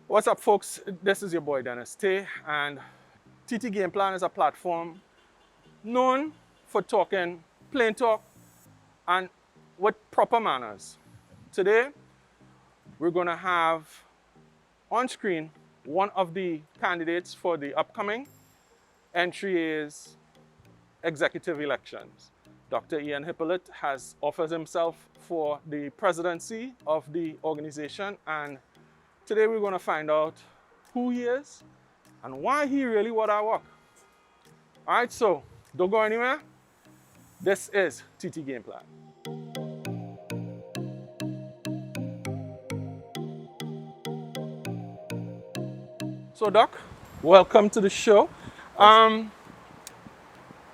What's up, folks? This is your boy Dennis Tay, and TTGameplan is a platform known for talking plain talk and with proper manners. Today, we're going to have on screen one of the candidates for the upcoming entry is executive elections. Dr. Ian Hypolite has offered himself for the presidency of the organization, and today we're going to find out who he is and why he really want our work. All right, so don't go anywhere. This is TTGameplan. So, Doc, welcome to the show. Um,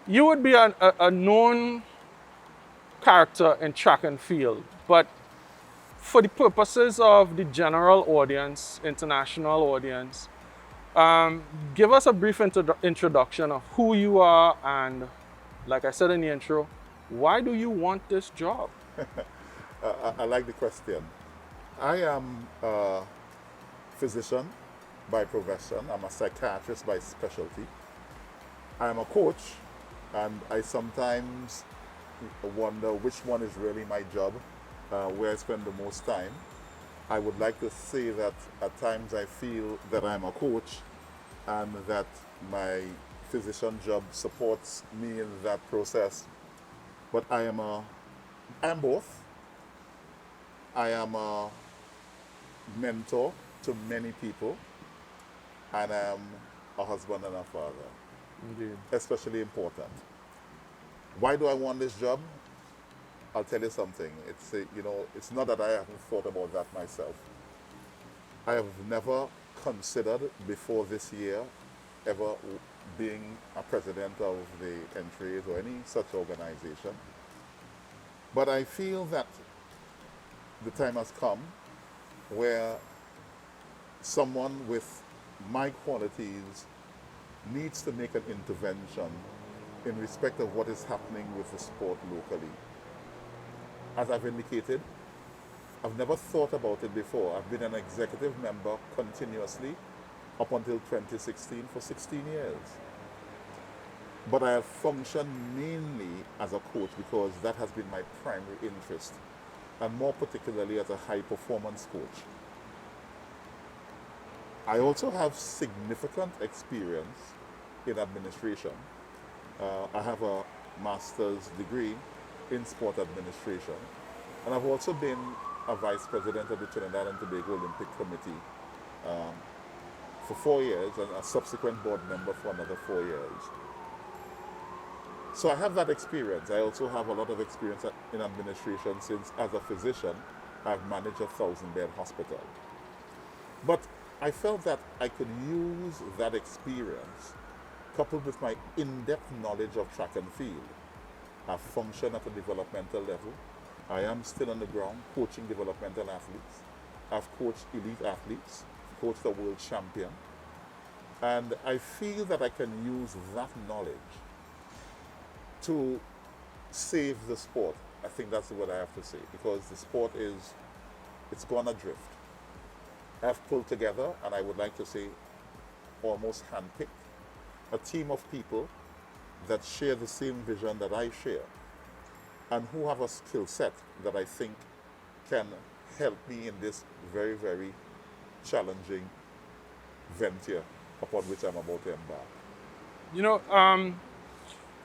you would be a known character in track and field, but for the purposes of the general audience, international audience, give us a brief introduction of who you are and, like I said in the intro, why do you want this job? I like the question. I am a physician by profession. I'm a psychiatrist by specialty. I'm a coach, and I sometimes wonder which one is really my job, where I spend the most time. I would like to say that at times I feel that I'm a coach and that my physician job supports me in that process. But I am both. I am a mentor to many people, and I am a husband and a father, Indeed. especially important. Why do I want this job? I'll tell you something. It's not that I haven't thought about that myself. I have never considered before this year ever being a president of the entries or any such organization. But I feel that the time has come where someone with my qualities needs to make an intervention in respect of what is happening with the sport locally. As I've indicated, I've never thought about it before. I've been an executive member continuously up until 2016 for 16 years. But I have functioned mainly as a coach because that has been my primary interest, and more particularly as a high performance coach. I also have significant experience in administration. I have a master's degree in sport administration, and I've also been a vice president of the Trinidad and Tobago Olympic Committee for 4 years and a subsequent board member for another 4 years. So I have that experience. I also have a lot of experience in administration since, as a physician, I've managed a 1,000-bed hospital. But I felt that I could use that experience coupled with my in-depth knowledge of track and field. I've functioned at a developmental level. I am still on the ground coaching developmental athletes. I've coached elite athletes, coached a world champion. And I feel that I can use that knowledge to save the sport. I think that's what I have to say, because the sport it's gone adrift. I've pulled together, and I would like to say almost handpicked, a team of people that share the same vision that I share and who have a skill set that I think can help me in this very, very challenging venture upon which I'm about to embark. You know,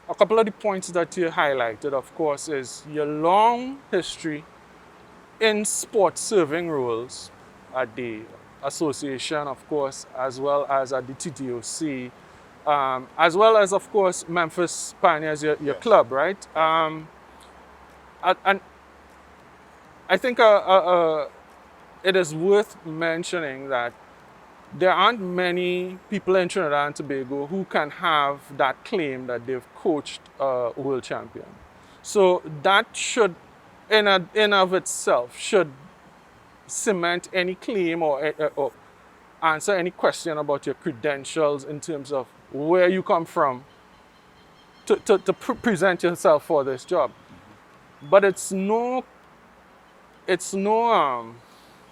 a couple of the points that you highlighted, of course, is your long history in sport serving roles at the association, of course, as well as at the TTOC, as well as, of course, Memphis Pioneers, your Yes. club, right? And I think it is worth mentioning that there aren't many people in Trinidad and Tobago who can have that claim that they've coached a world champion. So that should, in of itself, should cement any claim or answer any question about your credentials in terms of where you come from to present yourself for this job. But it's no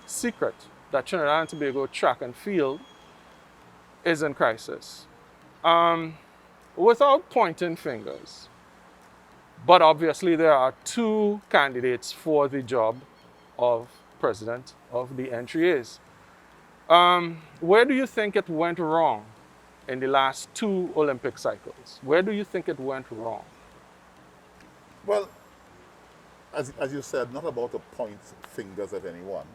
secret that Trinidad and Tobago track and field is in crisis. Without pointing fingers, but obviously there are two candidates for the job of president of the NAAATT. Where do you think it went wrong in the last two Olympic cycles? Where do you think it went wrong? Well, as you said, not about to point fingers at anyone,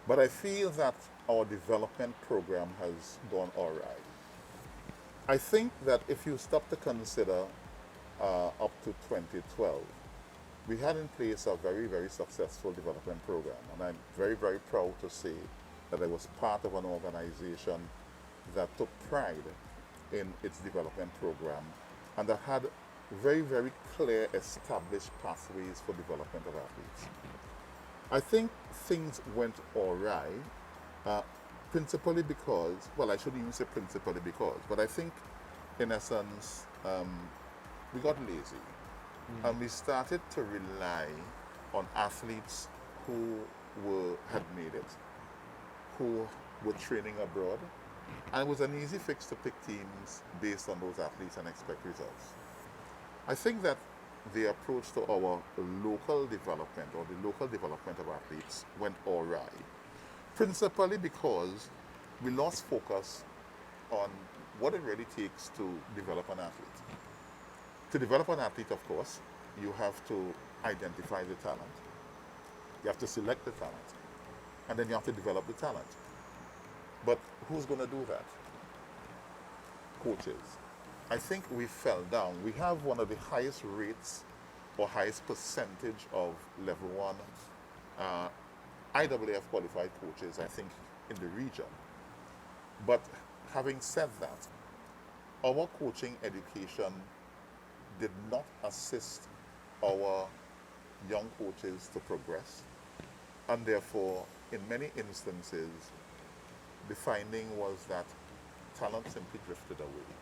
but I feel that our development program has gone all right. I think that if you stop to consider up to 2012, we had in place a very, very successful development program. And I'm very, very proud to say that I was part of an organization that took pride in its development program and that had very, very clear established pathways for development of athletes. I think things went all right, principally because, well, I shouldn't even say principally because, but I think in essence, we got lazy and we started to rely on athletes who had made it, who were training abroad, and it was an easy fix to pick teams based on those athletes and expect results. I think that the approach to our local development or the local development of athletes went all right, principally because we lost focus on what it really takes to develop an athlete. To develop an athlete, of course, you have to identify the talent, you have to select the talent, and then you have to develop the talent. But who's going to do that? Coaches. I think we fell down. We have one of the highest rates or highest percentage of level one IAAF qualified coaches, I think, in the region. But having said that, our coaching education did not assist our young coaches to progress, and therefore, in many instances, the finding was that talent simply drifted away.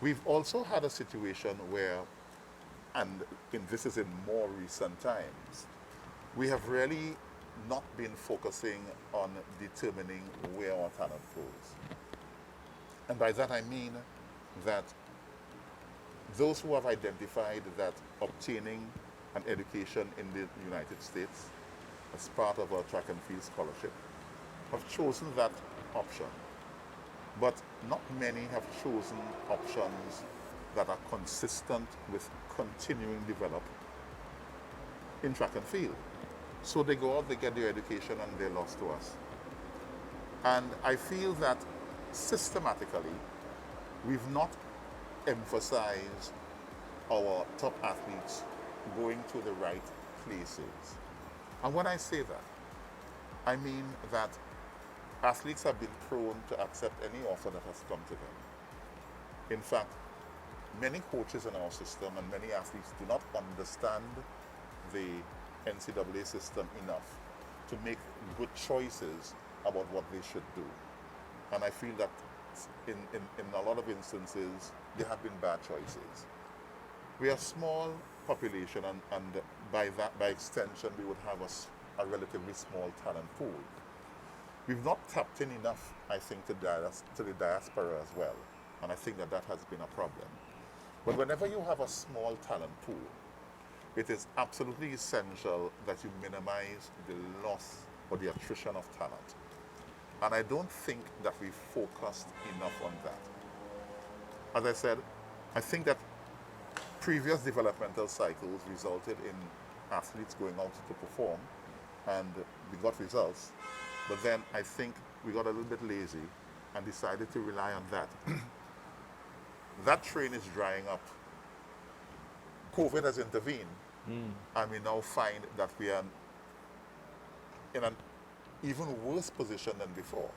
We've also had a situation where, and this is in more recent times, we have really not been focusing on determining where our talent goes. And by that I mean that those who have identified that obtaining an education in the United States as part of a track and field scholarship have chosen that option. But not many have chosen options that are consistent with continuing to develop in track and field. So they go out, they get their education, and they're lost to us. And I feel that systematically, we've not emphasized our top athletes going to the right places. And when I say that, I mean that athletes have been prone to accept any offer that has come to them. In fact, many coaches in our system and many athletes do not understand the NCAA system enough to make good choices about what they should do. And I feel that in a lot of instances, there have been bad choices. We are a small population, and by extension, we would have a relatively small talent pool. We've not tapped in enough, I think, to the diaspora as well, and I think that has been a problem. But whenever you have a small talent pool, it is absolutely essential that you minimize the loss or the attrition of talent. And I don't think that we've focused enough on that. As I said, I think that previous developmental cycles resulted in athletes going out to perform, and we got results. But then I think we got a little bit lazy and decided to rely on that. That train is drying up. COVID has intervened, and we now find that we are in an even worse position than before,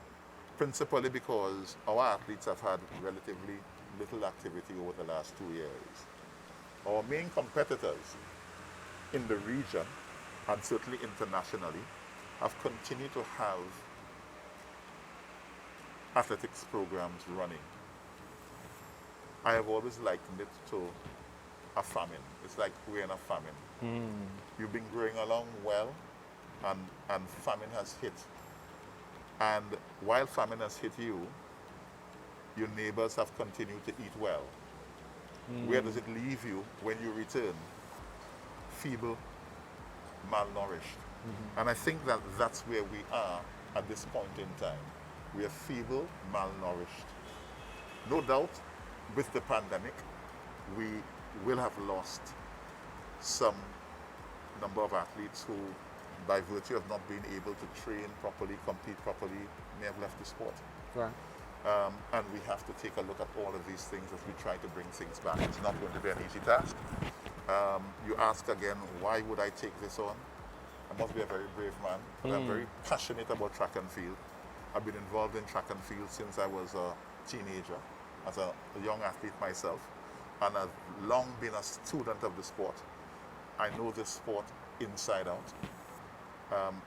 principally because our athletes have had relatively little activity over the last 2 years. Our main competitors in the region, and certainly internationally, have continued to have athletics programs running. I have always likened it to a famine. It's like we're in a famine. You've been growing along well, and famine has hit, And while famine has hit you, your neighbors have continued to eat well. Where does it leave you when you return? Feeble, malnourished. And I think that that's where we are at this point in time. We are feeble, malnourished. No doubt, with the pandemic, we will have lost some number of athletes who, by virtue of not being able to train properly, compete properly, may have left the sport. Right. And we have to take a look at all of these things as we try to bring things back. It's not going to be an easy task. You ask again, why would I take this on? I must be a very brave man, but I'm very passionate about track and field. I've been involved in track and field since I was a teenager, as a young athlete myself, and I've long been a student of the sport. I know this sport inside out,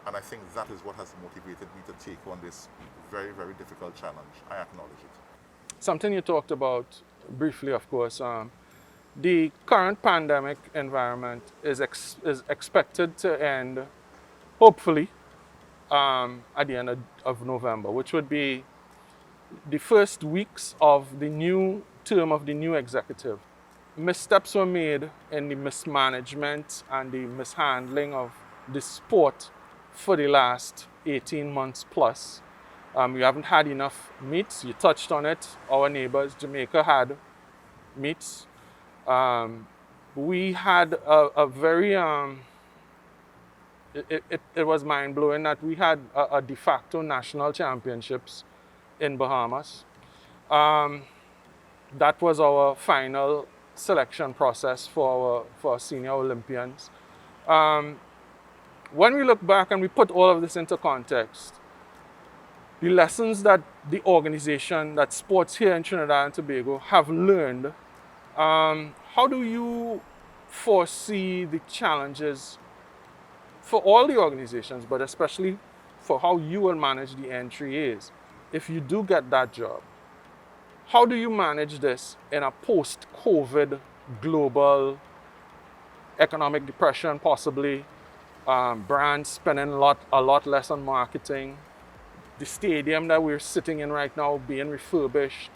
and I think that is what has motivated me to take on this very, very difficult challenge. I acknowledge it. Something you talked about briefly, of course, the current pandemic environment is expected to end, hopefully, at the end of November, which would be the first weeks of the new term of the new executive. Missteps were made in the mismanagement and the mishandling of the sport for the last 18 months plus. We haven't had enough meets. You touched on it. Our neighbors, Jamaica, had meets. We had a very, it was mind-blowing that we had a de facto national championships in Bahamas. That was our final selection process for our senior Olympians. When we look back and we put all of this into context, the lessons that the organization, that sports here in Trinidad and Tobago have learned, how do you foresee the challenges for all the organizations, but especially for how you will manage the N3As if you do get that job? How do you manage this in a post-COVID global economic depression, possibly, brands spending a lot less on marketing, the stadium that we're sitting in right now being refurbished,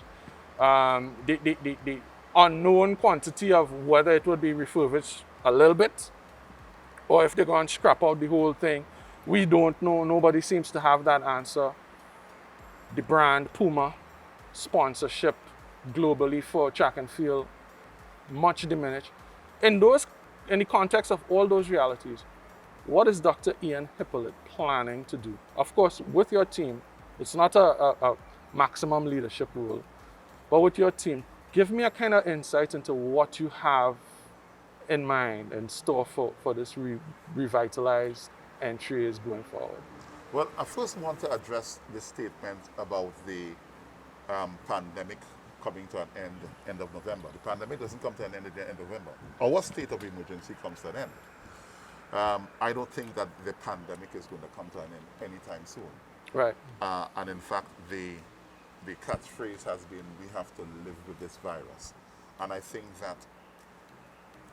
the unknown quantity of whether it would be refurbished a little bit or if they're going to scrap out the whole thing. We don't know. Nobody seems to have that answer. The brand Puma sponsorship globally for track and field much diminished. In the context of all those realities, what is Dr. Ian Hypolite planning to do? Of course, with your team, it's not a maximum leadership role, but with your team, give me a kind of insight into what you have in mind and store for this revitalized entries going forward. Well, I first want to address the statement about the pandemic coming to an end of November. The pandemic doesn't come to an end at the end of November. Our state of emergency comes to an end. I don't think that the pandemic is going to come to an end anytime soon. Right. And in fact, the catchphrase has been, we have to live with this virus. And I think that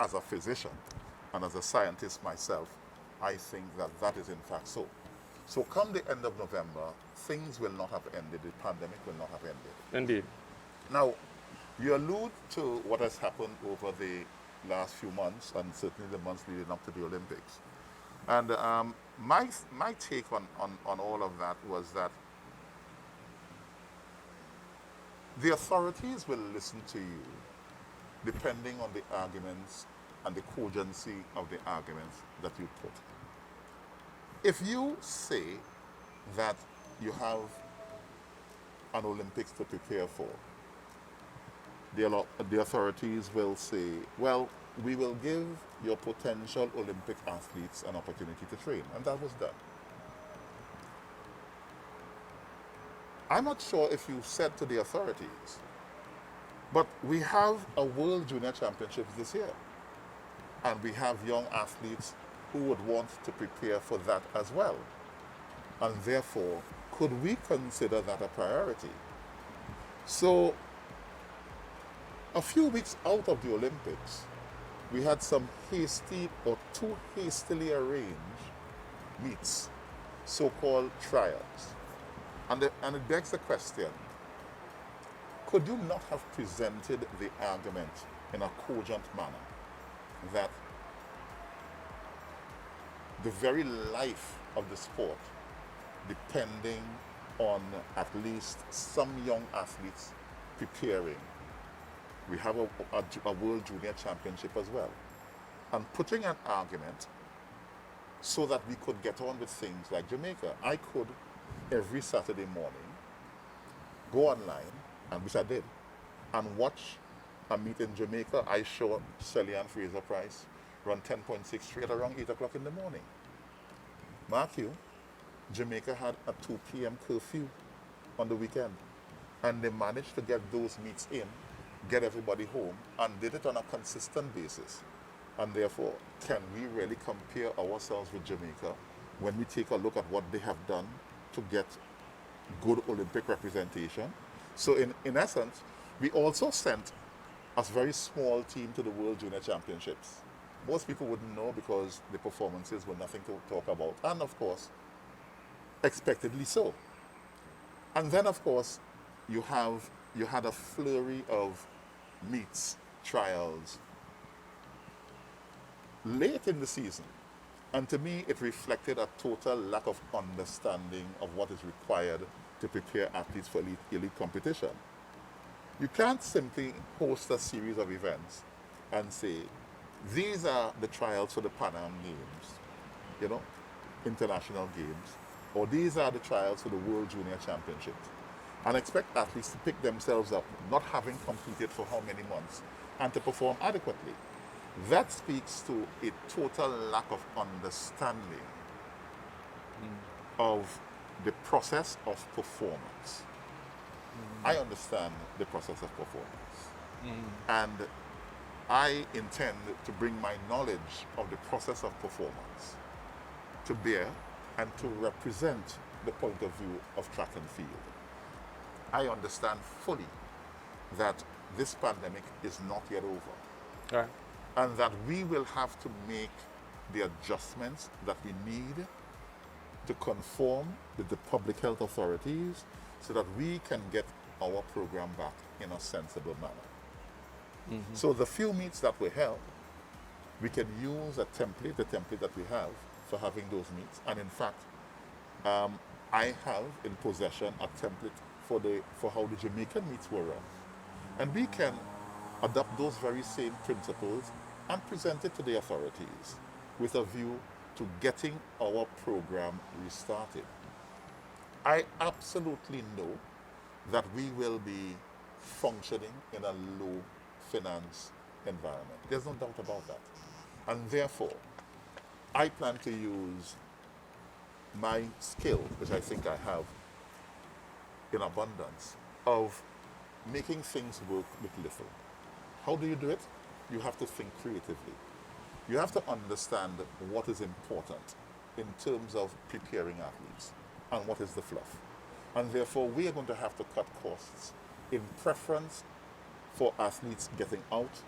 as a physician and as a scientist myself, I think that that is in fact so. So come the end of November, things will not have ended, the pandemic will not have ended. Indeed. Now, you allude to what has happened over the last few months and certainly the months leading up to the Olympics. And my take on all of that was that the authorities will listen to you depending on the arguments and the cogency of the arguments that you put. If you say that you have an Olympics to prepare for, the authorities will say, well, we will give your potential Olympic athletes an opportunity to train. And that was done. I'm not sure if you said to the authorities, but we have a World Junior Championships this year. And we have young athletes who would want to prepare for that as well. And therefore, could we consider that a priority? So, a few weeks out of the Olympics, we had some hasty or too hastily arranged meets, so-called trials. And it begs the question, could you not have presented the argument in a cogent manner that the very life of the sport depending on at least some young athletes preparing. We have a World Junior Championship as well. And putting an argument so that we could get on with things like Jamaica. I could, every Saturday morning, go online, and which I did, and watch a meet in Jamaica. I saw Shelly and Fraser Price run 10.6 straight around 8 o'clock in the morning. Mark you, Jamaica had a 2 p.m. curfew on the weekend, and they managed to get those meets in, get everybody home, and did it on a consistent basis. And therefore, can we really compare ourselves with Jamaica when we take a look at what they have done to get good Olympic representation? So in essence, we also sent a very small team to the World Junior Championships. Most people wouldn't know because the performances were nothing to talk about. And of course, expectedly so. And then of course, you had a flurry of meets, trials, late in the season. And to me, it reflected a total lack of understanding of what is required to prepare athletes for elite competition. You can't simply host a series of events and say, these are the trials for the Pan Am Games, international games, or these are the trials for the World Junior Championship, and expect athletes to pick themselves up, not having competed for how many months, and to perform adequately. That speaks to a total lack of understanding of the process of performance. I understand the process of performance. And I intend to bring my knowledge of the process of performance to bear and to represent the point of view of track and field. I understand fully that this pandemic is not yet over. Right. And that we will have to make the adjustments that we need to conform with the public health authorities so that we can get our program back in a sensible manner. So the few meets that we held, we can use the template that we have for having those meets. And in fact, I have in possession a template for how the Jamaican meets were run. And we can adopt those very same principles and present it to the authorities with a view to getting our program restarted. I absolutely know that we will be functioning in a low finance environment. There's no doubt about that. And therefore, I plan to use my skill, which I think I have in abundance, of making things work with little. How do you do it? You have to think creatively. You have to understand what is important in terms of preparing athletes and what is the fluff. And therefore, we are going to have to cut costs in preference for athletes getting out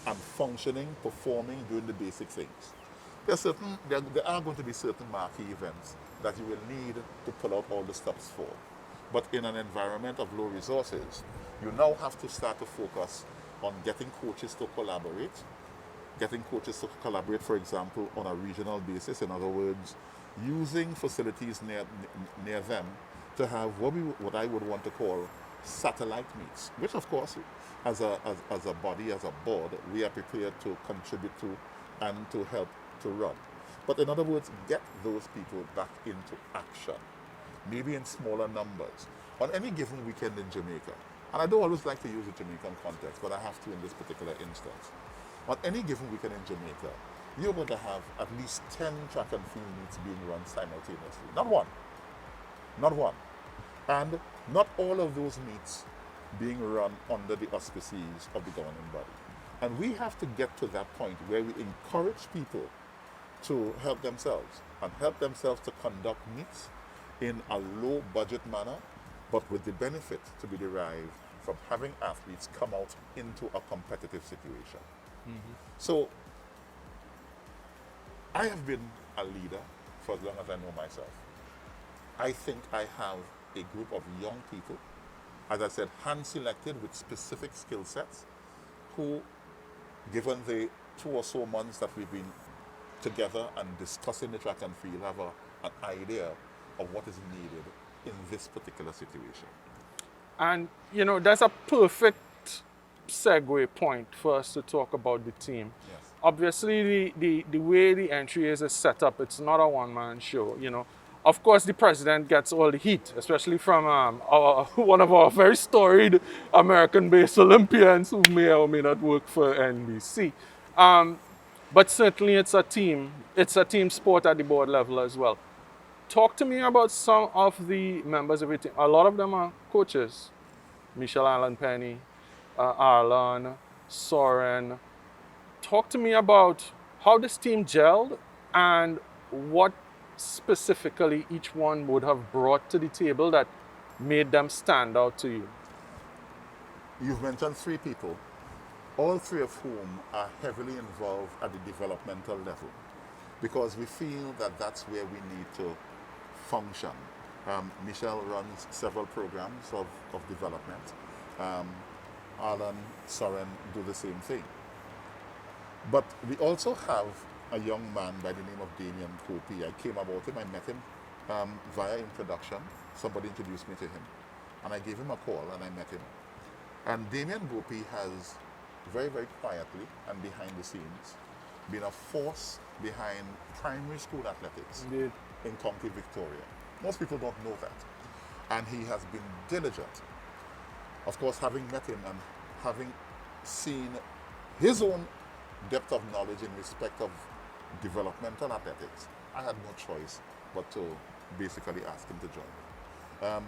and functioning, performing, doing the basic things. There are going to be certain marquee events that you will need to pull out all the stops for. But in an environment of low resources, you now have to start to focus on getting coaches to collaborate, for example, on a regional basis. In other words, using facilities near them to have what I would want to call satellite meets, which of course, as a body, as a board, we are prepared to contribute to and to help to run. But in other words, get those people back into action, maybe in smaller numbers, on any given weekend in Jamaica. And I don't always like to use the Jamaican context, but I have to in this particular instance. On any given weekend in Jamaica, you're going to have at least 10 track and field meets being run simultaneously. Not one. Not one. And not all of those meets being run under the auspices of the governing body. And we have to get to that point where we encourage people to help themselves and help themselves to conduct meets in a low budget manner, but with the benefit to be derived from having athletes come out into a competitive situation. So I have been a leader for as long as I know myself. I think I have a group of young people, as I said, hand-selected with specific skill sets, who, given the 2 or so months that we've been together and discussing the track and field, have an idea of what is needed in this particular situation. And, you know, that's a perfect segue point for us to talk about the team. Yes. Obviously, the way the entry is set up, it's not a one-man show, you know. Of course, the president gets all the heat, especially from one of our very storied American-based Olympians who may or may not work for NBC. But certainly it's a team sport at the board level as well. Talk to me about some of the members of your team. A lot of them are coaches. Michelle Allen Penny, Arlon, Soren. Talk to me about how this team gelled and what specifically each one would have brought to the table that made them stand out to you. You've mentioned 3 people, all 3 of whom are heavily involved at the developmental level, because we feel that that's where we need to function. Michelle runs several programs of development. Alan, Soren do the same thing. But we also have a young man by the name of Damien Kopi. I came about him, I met him via introduction. Somebody introduced me to him. And I gave him a call and I met him. And Damien Gopi has very, very quietly and behind the scenes been a force behind primary school athletics Indeed. in County Victoria. Most people don't know that. And he has been diligent. Of course, having met him and having seen his own depth of knowledge in respect of developmental athletics, I had no choice but to basically ask him to join me.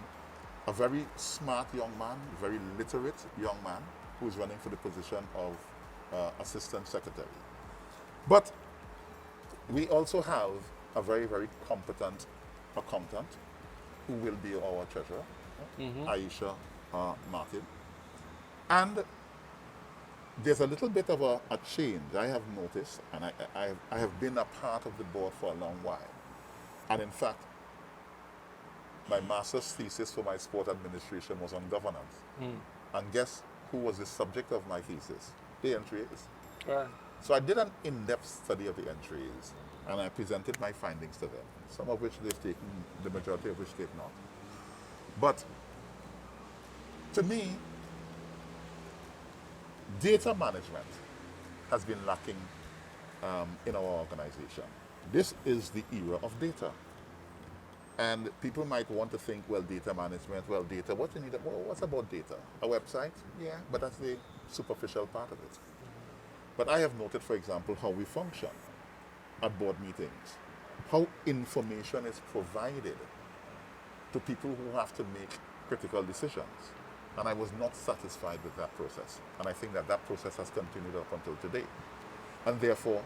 A very smart young man, very literate young man who is running for the position of assistant secretary. But we also have a very, very competent accountant who will be our treasurer, Aisha Martin. And there's a little bit of a change I have noticed, and I have been a part of the board for a long while. And in fact, my master's thesis for my sport administration was on governance. And guess who was the subject of my thesis? The entries. Right. So I did an in-depth study of the entries, and I presented my findings to them, some of which they've taken, the majority of which they've not. But to me, data management has been lacking in our organization. This is the era of data. And people might want to think, well, data management, well, data, what you need, well, what's about data? A website? Yeah, but that's the superficial part of it. But I have noted, for example, how we function at board meetings, how information is provided to people who have to make critical decisions. And I was not satisfied with that process. And I think that that process has continued up until today. And therefore,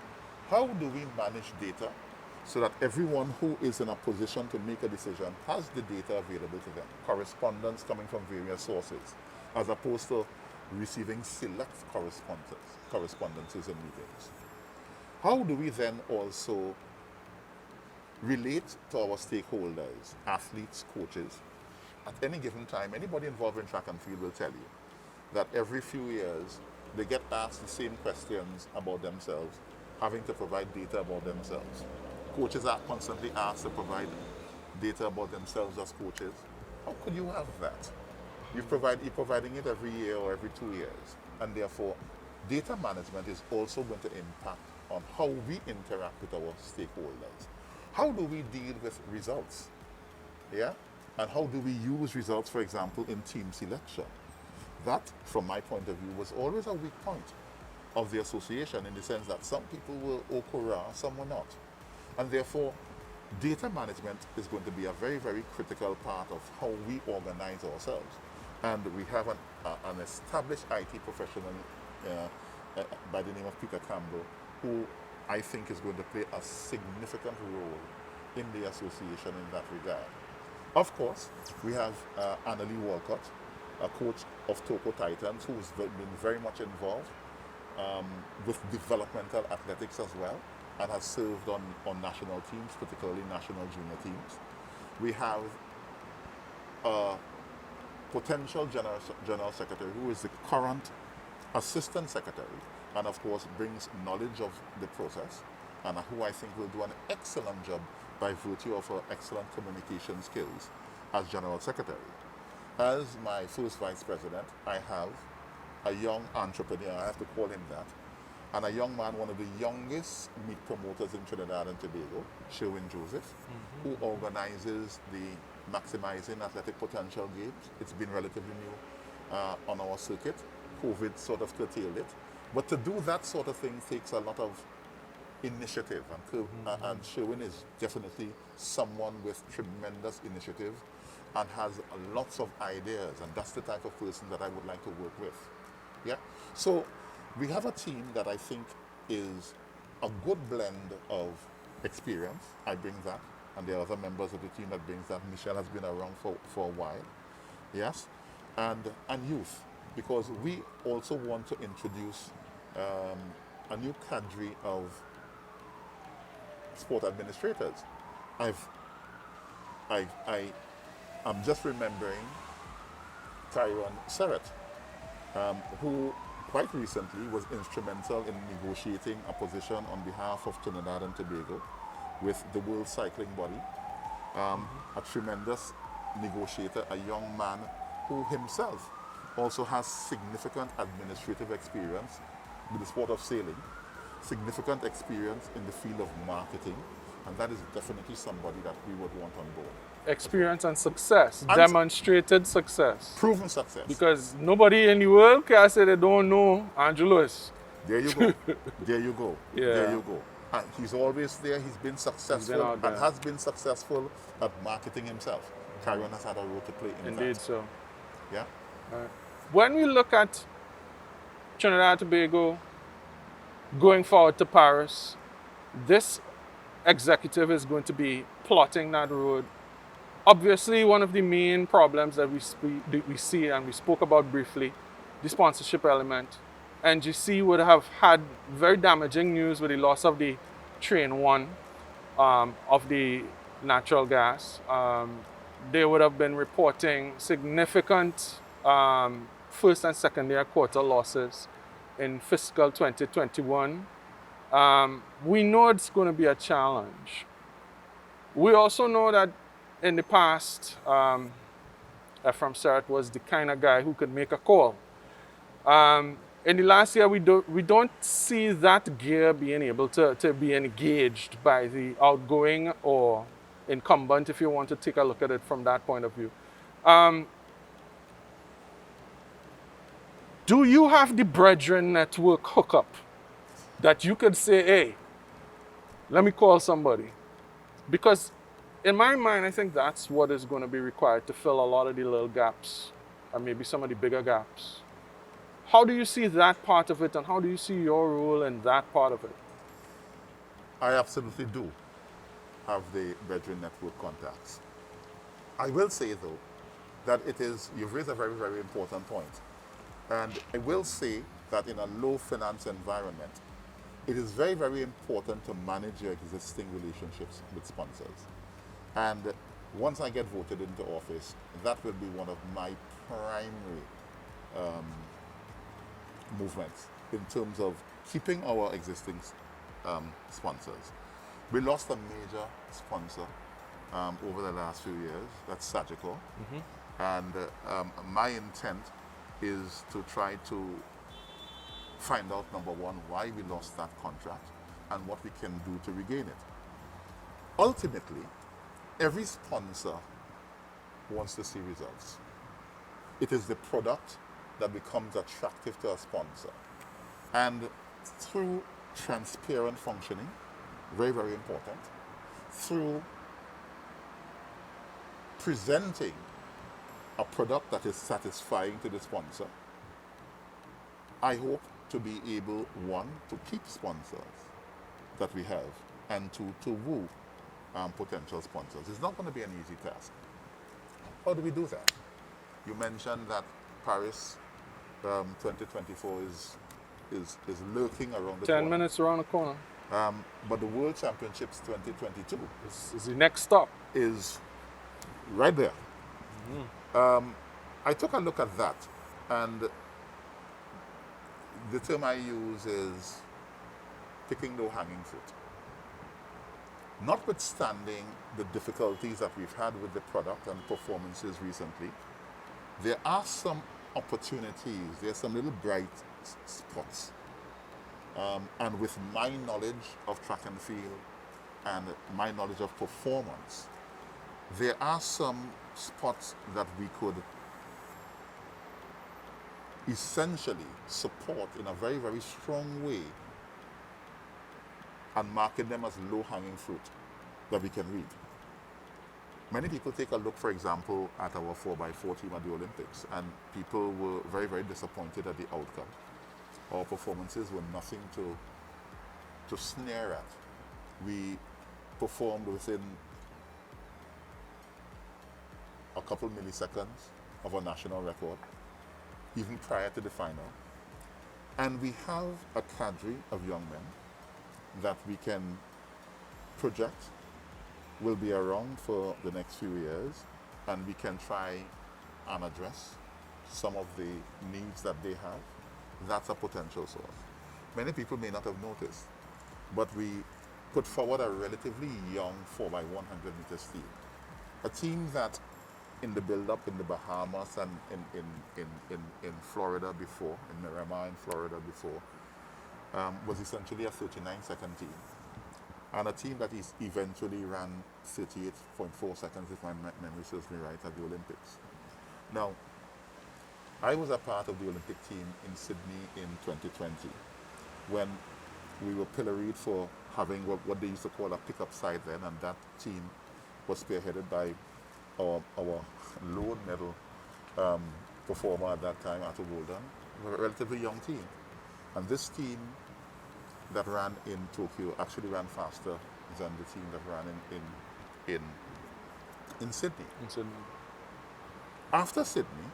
how do we manage data so that everyone who is in a position to make a decision has the data available to them? Correspondence coming from various sources, as opposed to receiving select correspondences in meetings. How do we then also relate to our stakeholders, athletes, coaches? At any given time, anybody involved in track and field will tell you that every few years they get asked the same questions about themselves, having to provide data about themselves. Coaches are constantly asked to provide data about themselves as coaches. How could you have that? You're providing it every year or every 2 years. And therefore, data management is also going to impact on how we interact with our stakeholders. How do we deal with results? Yeah? And how do we use results, for example, in team selection? That, from my point of view, was always a weak point of the association, in the sense that some people will okora, some will not. And therefore, data management is going to be a very, very critical part of how we organize ourselves. And we have an established IT professional by the name of Peter Campbell, who I think is going to play a significant role in the association in that regard. Of course, we have Annalie Walcott, a coach of Toko Titans, who's been very much involved with developmental athletics as well, and has served on national teams, particularly national junior teams. We have a potential general secretary who is the current assistant secretary, and of course brings knowledge of the process, and who I think will do an excellent job by virtue of her excellent communication skills as general secretary. As my first vice president, I have a young entrepreneur, I have to call him that, and a young man, one of the youngest meat promoters in Trinidad and Tobago, Sherwin Joseph, who organizes the Maximizing Athletic Potential Games. It's been relatively new on our circuit. COVID sort of curtailed it. But to do that sort of thing takes a lot of initiative. And Sherwin is definitely someone with tremendous initiative and has lots of ideas. And that's the type of person that I would like to work with. Yeah. So we have a team that I think is a good blend of experience. I bring that. And there are other members of the team that brings that. Michelle has been around for a while. Yes. And youth. Because we also want to introduce a new cadre of sport administrators. I'm just remembering Karyssa, who quite recently was instrumental in negotiating a position on behalf of Trinidad and Tobago with the World Cycling Body. A tremendous negotiator, a young man who himself also has significant administrative experience with the sport of sailing, significant experience in the field of marketing, and that is definitely somebody that we would want on board. Experience and success, demonstrated success. Proven success. Because nobody in the world can say they don't know Andrew Lewis. There you go. There you go. Yeah. There you go. And he's always there. He's been successful and has been successful at marketing himself. Karyssa has had a role to play in that. Indeed so. Yeah. When we look at Trinidad and Tobago going forward to Paris, this executive is going to be plotting that road. Obviously, one of the main problems that we see and we spoke about briefly, the sponsorship element. NGC would have had very damaging news with the loss of the train 1 of the natural gas. They would have been reporting significant first and second year quarter losses in fiscal 2021. We know it's going to be a challenge. We also know that in the past, Ephraim Serrett was the kind of guy who could make a call. In the last year, we don't see that gear being able to be engaged by the outgoing or incumbent, if you want to take a look at it from that point of view. Do you have the Brethren Network hookup that you could say, hey, let me call somebody? Because in my mind, I think that's what is going to be required to fill a lot of the little gaps and maybe some of the bigger gaps. How do you see that part of it, and how do you see your role in that part of it? I absolutely do have the Brethren Network contacts. I will say, though, that you've raised a very, very important point. And I will say that in a low finance environment, it is very, very important to manage your existing relationships with sponsors. And once I get voted into office, that will be one of my primary movements in terms of keeping our existing sponsors. We lost a major sponsor over the last few years. That's Surgical. And my intent is to try to find out, number one, why we lost that contract and what we can do to regain it. Ultimately, every sponsor wants to see results. It is the product that becomes attractive to a sponsor. And through transparent functioning, very, very important, through presenting a product that is satisfying to the sponsor, I hope to be able, one, to keep sponsors that we have and to woo potential sponsors. It's not going to be an easy task. How do we do that? You mentioned that Paris 2024 is lurking around the corner. 10 minutes around the corner. But the World Championships 2022 is the next stop. Is right there. I took a look at that, and the term I use is picking low hanging fruit. Notwithstanding the difficulties that we've had with the product and performances recently, there are some opportunities, there are some little bright spots. And with my knowledge of track and field and my knowledge of performance, there are some spots that we could essentially support in a very, very strong way and market them as low-hanging fruit that we can read. Many people take a look, for example, at our 4x4 team at the Olympics, and people were very, very disappointed at the outcome. Our performances were nothing to sneer at. We performed within a couple milliseconds of a national record, even prior to the final. And we have a cadre of young men that we can project will be around for the next few years, and we can try and address some of the needs that they have. That's a potential source. Many people may not have noticed, but we put forward a relatively young 4x100 meters team. A team that in the build-up in the Bahamas and in Florida before, in Miramar in Florida before, was essentially a 39-second team. And a team that is eventually ran 38.4 seconds, if my memory serves me right, at the Olympics. Now, I was a part of the Olympic team in Sydney in 2020 when we were pilloried for having what they used to call a pickup side then, and that team was spearheaded by our low medal performer at that time, Arthur Golden, a relatively young team. And this team that ran in Tokyo actually ran faster than the team that ran in Sydney. After Sydney,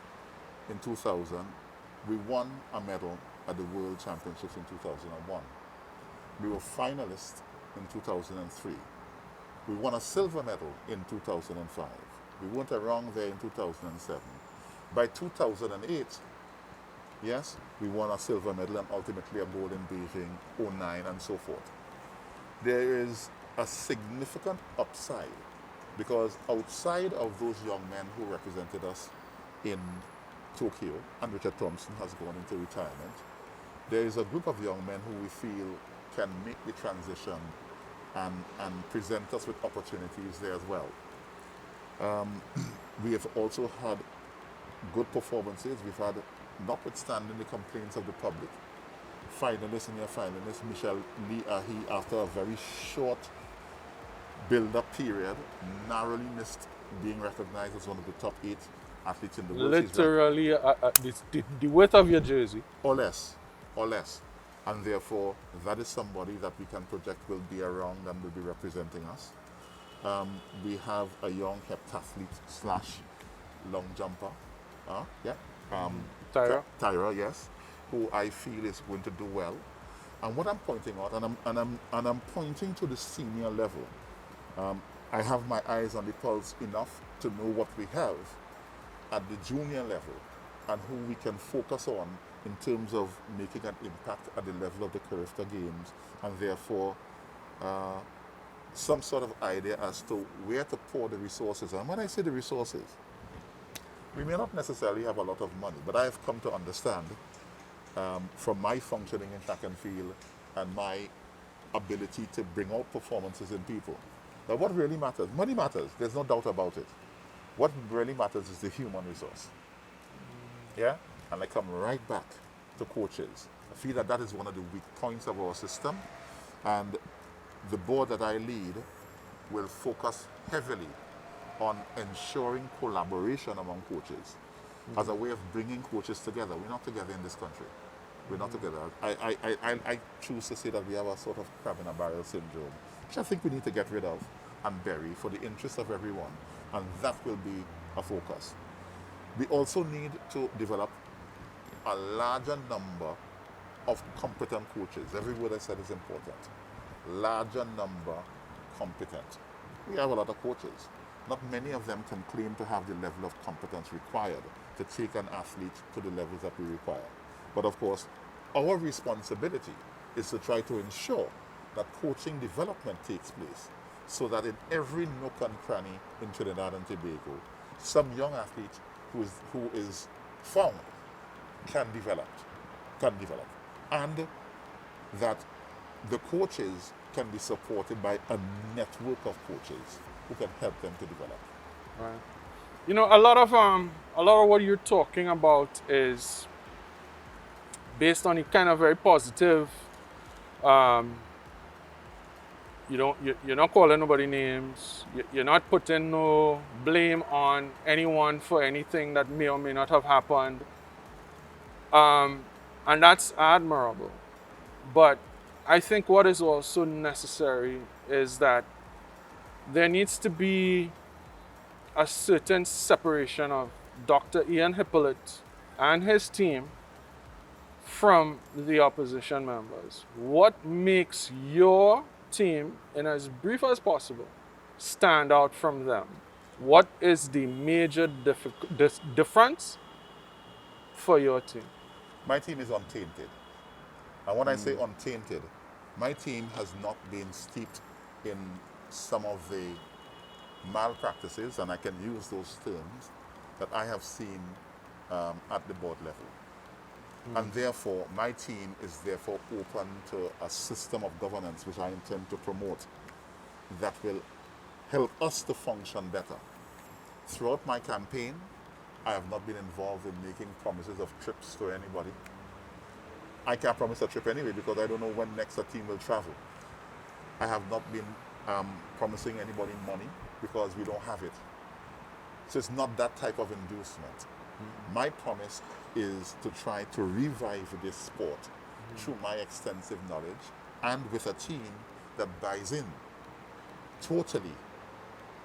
in 2000, we won a medal at the World Championships in 2001. We were finalists in 2003. We won a silver medal in 2005. We weren't around there in 2007. By 2008, yes, we won a silver medal and ultimately a gold in Beijing, 2009, and so forth. There is a significant upside because outside of those young men who represented us in Tokyo, and Richard Thompson has gone into retirement, there is a group of young men who we feel can make the transition and present us with opportunities there as well. We have also had good performances. We've had, notwithstanding the complaints of the public, finalists and near finalists, Michel Lee Ahi, after a very short build-up period, narrowly missed being recognized as one of the top 8 athletes in the world. Literally, the weight of your jersey. Or less. And therefore, that is somebody that we can project will be around and will be representing us. We have a young heptathlete / long jumper. Tyra, yes, who I feel is going to do well. And what I'm pointing out, and I'm pointing to the senior level. I have my eyes on the pulse enough to know what we have at the junior level and who we can focus on in terms of making an impact at the level of the Karyssa Games, and therefore some sort of idea as to where to pour the resources. And when I say the resources, we may not necessarily have a lot of money, but I have come to understand from my functioning in track and field and my ability to bring out performances in people. Now what really matters? Money matters, there's no doubt about it. What really matters is the human resource. Yeah? And I come right back to coaches. I feel that is one of the weak points of our system, and the board that I lead will focus heavily on ensuring collaboration among coaches as a way of bringing coaches together. We're not together in this country. We're not together. I choose to say that we have a sort of crab in a barrel syndrome, which I think we need to get rid of and bury for the interest of everyone, and that will be a focus. We also need to develop a larger number of competent coaches. Every word I said is important. Larger number competent. We have a lot of coaches. not many of them can claim to have the level of competence required to take an athlete to the levels that we require. But of course, our responsibility is to try to ensure that coaching development takes place so that in every nook and cranny in Trinidad and Tobago, some young athlete who is found can develop, and that the coaches can be supported by a network of coaches who can help them to develop. Right. You know, a lot of what you're talking about is based on a kind of very positive. Um, you're not calling nobody names. You're not putting no blame on anyone for anything that may or may not have happened. And that's admirable. But I think what is also necessary is that there needs to be a certain separation of Dr. Ian Hypolite and his team from the opposition members. What makes your team, in as brief as possible, stand out from them? What is the major difference for your team? My team is untainted. And when I say untainted, my team has not been steeped in some of the malpractices, and I can use those terms, that I have seen at the board level. And therefore, my team is therefore open to a system of governance which I intend to promote that will help us to function better. Throughout my campaign, I have not been involved in making promises of trips to anybody. I can't promise a trip anyway because I don't know when next a team will travel. I have not been promising anybody money because we don't have it. So it's not that type of inducement. My promise is to try to revive this sport through my extensive knowledge and with a team that buys in totally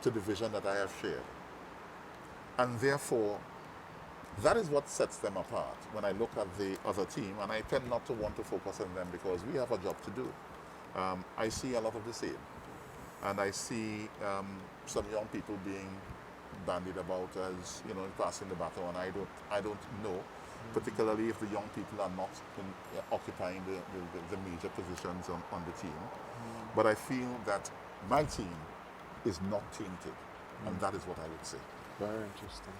to the vision that I have shared. And therefore, that is what sets them apart when I look at the other team, and I tend not to want to focus on them because we have a job to do. I see a lot of the same. And I see some young people being bandied about as, passing the baton, and I don't know, particularly if the young people are not occupying the major positions on the team. But I feel that my team is not tainted, and that is what I would say. Very interesting.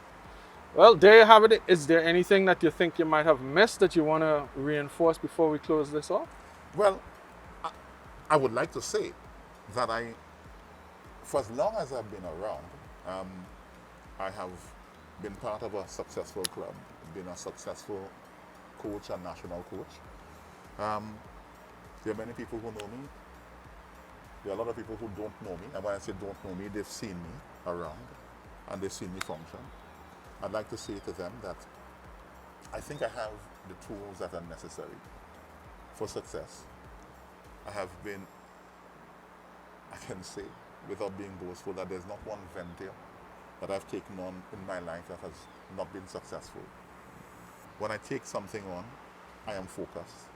Well, there you have it. Is there anything that you think you might have missed that you want to reinforce before we close this off? Well, I would like to say that for as long as I've been around, I have been part of a successful club, been a successful coach and national coach. There are many people who know me. There are a lot of people who don't know me. And when I say don't know me, they've seen me around and they've seen me function. I'd like to say to them that I think I have the tools that are necessary for success. I can say, without being boastful, that there's not one venture that I've taken on in my life that has not been successful. When I take something on, I am focused.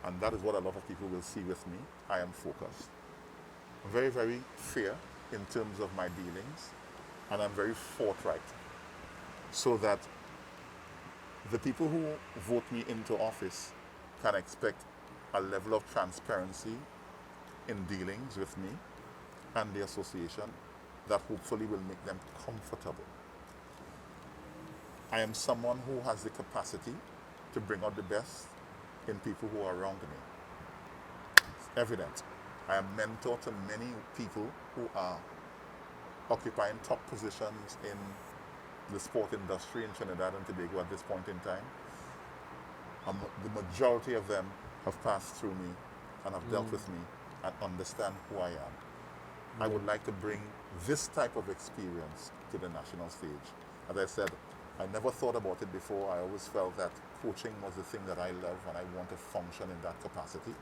And that is what a lot of people will see with me. I am focused. I'm very, very fair in terms of my dealings, and I'm very forthright, so that the people who vote me into office can expect a level of transparency in dealings with me and the association that hopefully will make them comfortable. I am someone who has the capacity to bring out the best in people who are around me. It's evident. I am mentor to many people who are occupying top positions in the sport industry in Trinidad and Tobago at this point in time. The majority of them have passed through me and have dealt with me and understand who I am. I would like to bring this type of experience to the national stage. As I said, I never thought about it before. I always felt that coaching was the thing that I love and I want to function in that capacity.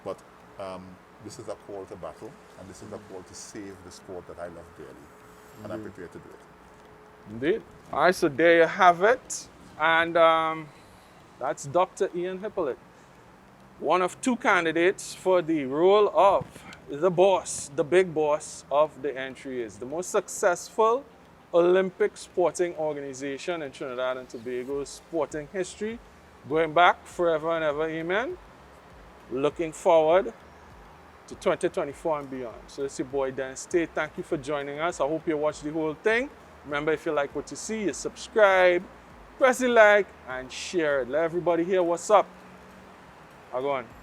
But this is a call to battle, and this is a call to save the sport that I love dearly. And I'm prepared to do it. Indeed. All right, so there you have it. And that's Dr. Ian Hypolite, one of two candidates for the role of the boss, the big boss of the entry is the most successful Olympic sporting organization in Trinidad and Tobago's sporting history, going back forever and ever, amen. Looking forward to 2024 and beyond. So it's your boy Dennis Tate. Thank you for joining us. I hope you watched the whole thing. Remember, if you like what you see, you subscribe, press the like, and share it. Let everybody hear what's up. I'll go on.